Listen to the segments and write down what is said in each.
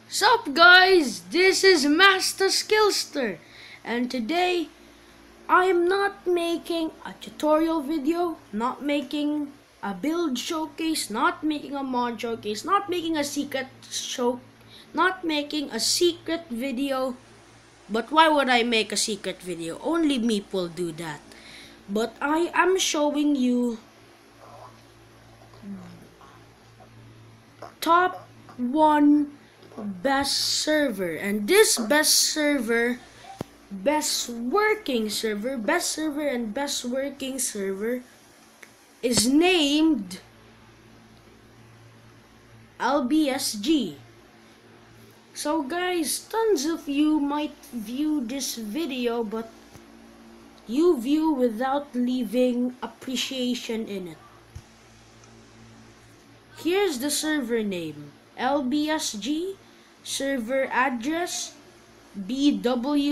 Sup guys, this is Master Skillster, and today I am not making a tutorial video, not making a build showcase, not making a mod showcase, not making a secret show, not making a secret video. But why would I make a secret video? Only Meep will do that. But I am showing you top 1 best server, and this best working server is named LBSG. So guys, tons of you might view this video, but you view without leaving appreciation in it. Here's the server name, LBSG, server address bw.lbsg.net,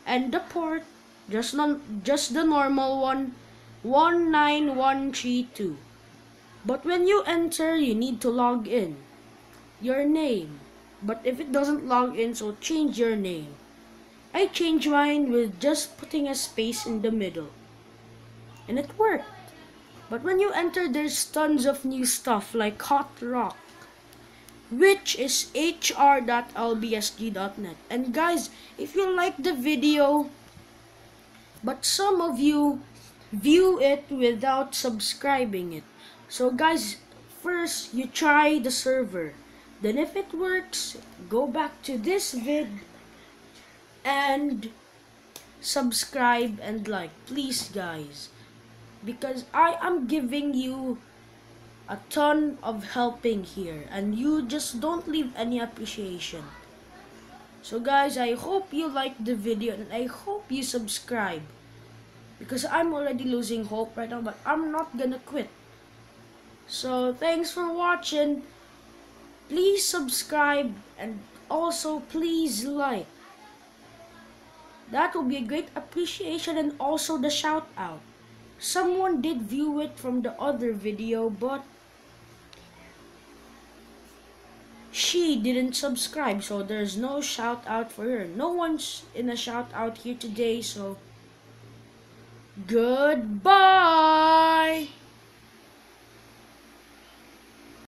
and the port, just the normal one, 19132. But when you enter, you need to log in. Your name. But if it doesn't log in, so change your name. I changed mine with just putting a space in the middle. And it worked. But when you enter, there's tons of new stuff like Hot Rock, which is hr.lbsg.net. And guys, if you like the video, but some of you view it without subscribing it. So guys, first you try the server. Then if it works, go back to this vid and subscribe and like, please guys. Because I am giving you a ton of helping here, and you just don't leave any appreciation. So guys, I hope you like the video, and I hope you subscribe, because I'm already losing hope right now, but I'm not gonna quit. So thanks for watching. Please subscribe, and also please like. That will be a great appreciation, and also the shout out. Someone did view it from the other video, but she didn't subscribe, so there's no shout out for her. No one's in a shout out here today, so goodbye.